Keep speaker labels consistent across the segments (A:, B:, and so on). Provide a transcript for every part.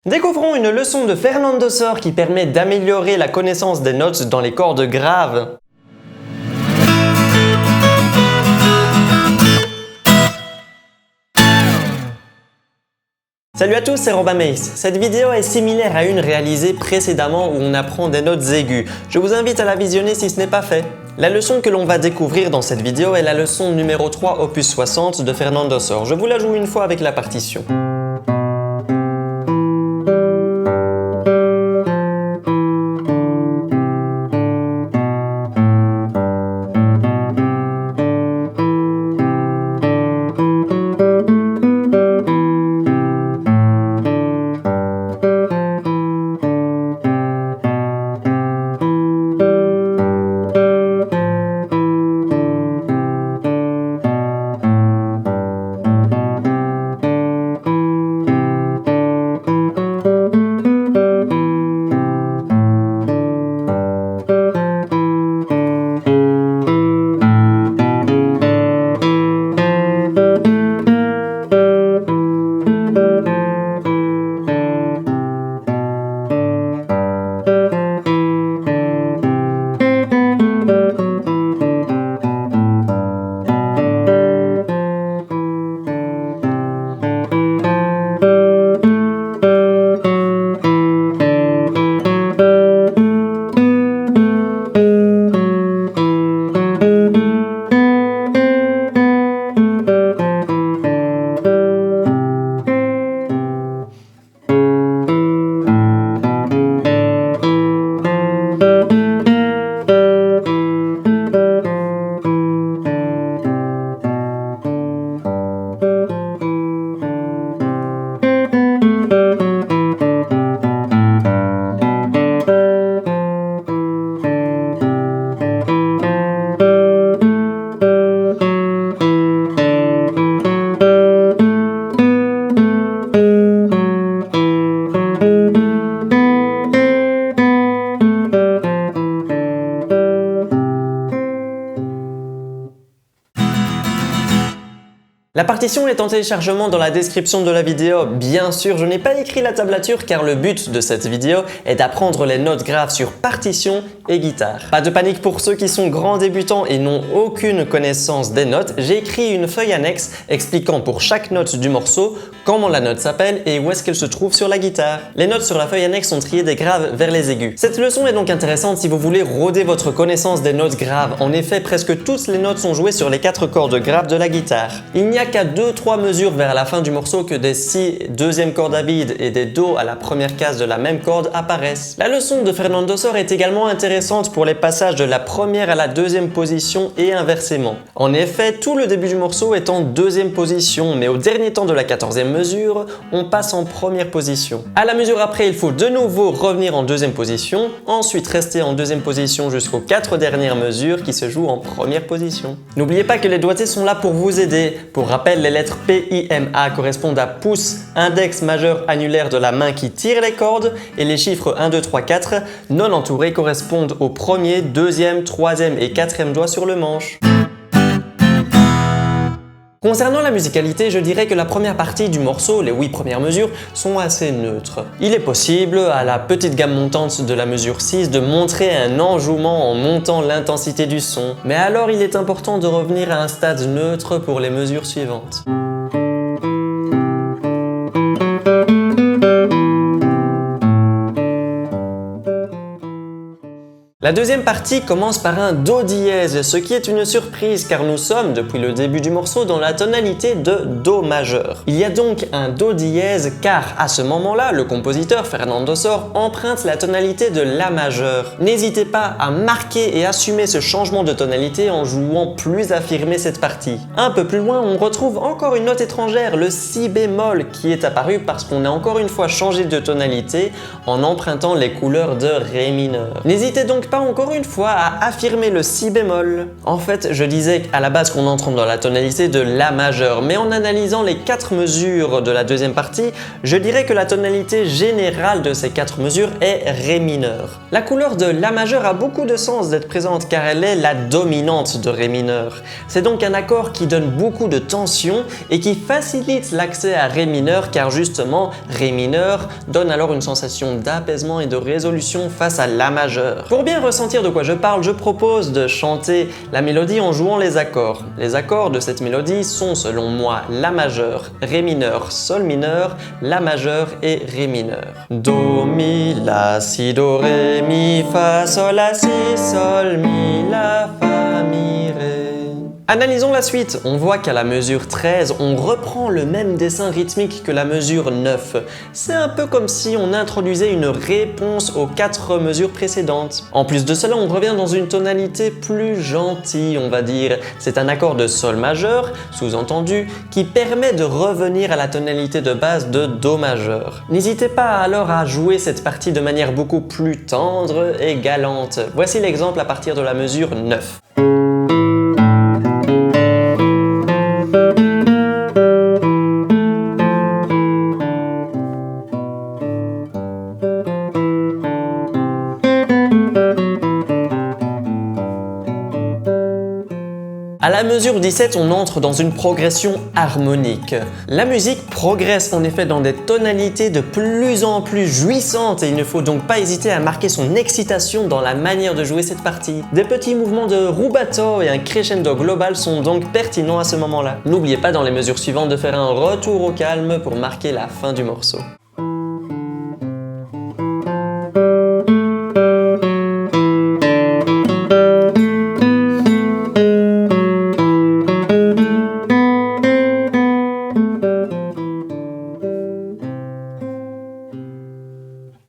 A: Découvrons une leçon de Fernando Sor qui permet d'améliorer la connaissance des notes dans les cordes graves. Salut à tous, c'est Robin Mace. Cette vidéo est similaire à une réalisée précédemment où on apprend des notes aiguës. Je vous invite à la visionner si ce n'est pas fait. La leçon que l'on va découvrir dans cette vidéo est la leçon numéro 3 opus 60 de Fernando Sor. Je vous la joue une fois avec la partition. La partition est en téléchargement dans la description de la vidéo. Bien sûr, je n'ai pas écrit la tablature car le but de cette vidéo est d'apprendre les notes graves sur partition et guitare. Pas de panique pour ceux qui sont grands débutants et n'ont aucune connaissance des notes, j'ai écrit une feuille annexe expliquant pour chaque note du morceau comment la note s'appelle et où est-ce qu'elle se trouve sur la guitare. Les notes sur la feuille annexe sont triées des graves vers les aigus. Cette leçon est donc intéressante si vous voulez rôder votre connaissance des notes graves. En effet, presque toutes les notes sont jouées sur les 4 cordes graves de la guitare. Il n'y a qu'à 2-3 mesures vers la fin du morceau que des si deuxième corde à vide et des do à la première case de la même corde apparaissent. La leçon de Fernando Sor est également intéressante pour les passages de la première à la deuxième position et inversement. En effet, tout le début du morceau est en deuxième position, mais au dernier temps de la 14e mesure, on passe en première position. À la mesure après, il faut de nouveau revenir en deuxième position, ensuite rester en deuxième position jusqu'aux 4 dernières mesures qui se jouent en première position. N'oubliez pas que les doigtés sont là pour vous aider. Pour rappel, les lettres P, I, M, A correspondent à pouce, index majeur annulaire de la main qui tire les cordes et les chiffres 1, 2, 3, 4 non entourés correspondent au premier, deuxième, troisième et quatrième doigt sur le manche. Concernant la musicalité, je dirais que la première partie du morceau, les 8 premières mesures, sont assez neutres. Il est possible, à la petite gamme montante de la mesure 6, de montrer un enjouement en montant l'intensité du son. Mais alors il est important de revenir à un stade neutre pour les mesures suivantes. La deuxième partie commence par un do dièse, ce qui est une surprise car nous sommes, depuis le début du morceau, dans la tonalité de do majeur. Il y a donc un do dièse car à ce moment-là, le compositeur Fernando Sor emprunte la tonalité de la majeur. N'hésitez pas à marquer et assumer ce changement de tonalité en jouant plus affirmé cette partie. Un peu plus loin, on retrouve encore une note étrangère, le si bémol, qui est apparu parce qu'on a encore une fois changé de tonalité en empruntant les couleurs de ré mineur. N'hésitez donc pas encore une fois à affirmer le si bémol. En fait, je disais à la base qu'on entre dans la tonalité de la majeur, mais en analysant les 4 mesures de la deuxième partie, je dirais que la tonalité générale de ces 4 mesures est ré mineur. La couleur de la majeur a beaucoup de sens d'être présente car elle est la dominante de ré mineur. C'est donc un accord qui donne beaucoup de tension et qui facilite l'accès à ré mineur car justement ré mineur donne alors une sensation d'apaisement et de résolution face à la majeure. Pour bien ressentir de quoi je parle, je propose de chanter la mélodie en jouant les accords. Les accords de cette mélodie sont selon moi la majeure, ré mineur, sol mineur, la majeure et ré mineur. Do, mi, la, si, do, ré, mi, fa, sol, la, si, sol, mi, la, fa, mi, ré. Analysons la suite. On voit qu'à la mesure 13, on reprend le même dessin rythmique que la mesure 9. C'est un peu comme si on introduisait une réponse aux 4 mesures précédentes. En plus de cela, on revient dans une tonalité plus gentille, on va dire. C'est un accord de sol majeur, sous-entendu, qui permet de revenir à la tonalité de base de do majeur. N'hésitez pas alors à jouer cette partie de manière beaucoup plus tendre et galante. Voici l'exemple à partir de la mesure 9. À la mesure 17, on entre dans une progression harmonique. La musique progresse en effet dans des tonalités de plus en plus jouissantes et il ne faut donc pas hésiter à marquer son excitation dans la manière de jouer cette partie. Des petits mouvements de rubato et un crescendo global sont donc pertinents à ce moment-là. N'oubliez pas dans les mesures suivantes de faire un retour au calme pour marquer la fin du morceau.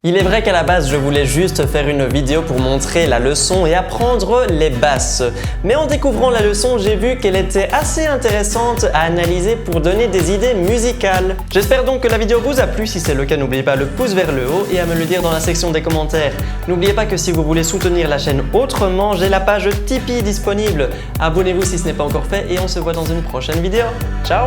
A: Il est vrai qu'à la base, je voulais juste faire une vidéo pour montrer la leçon et apprendre les basses. Mais en découvrant la leçon, j'ai vu qu'elle était assez intéressante à analyser pour donner des idées musicales. J'espère donc que la vidéo vous a plu. Si c'est le cas, n'oubliez pas le pouce vers le haut et à me le dire dans la section des commentaires. N'oubliez pas que si vous voulez soutenir la chaîne autrement, j'ai la page Tipeee disponible. Abonnez-vous si ce n'est pas encore fait et on se voit dans une prochaine vidéo. Ciao!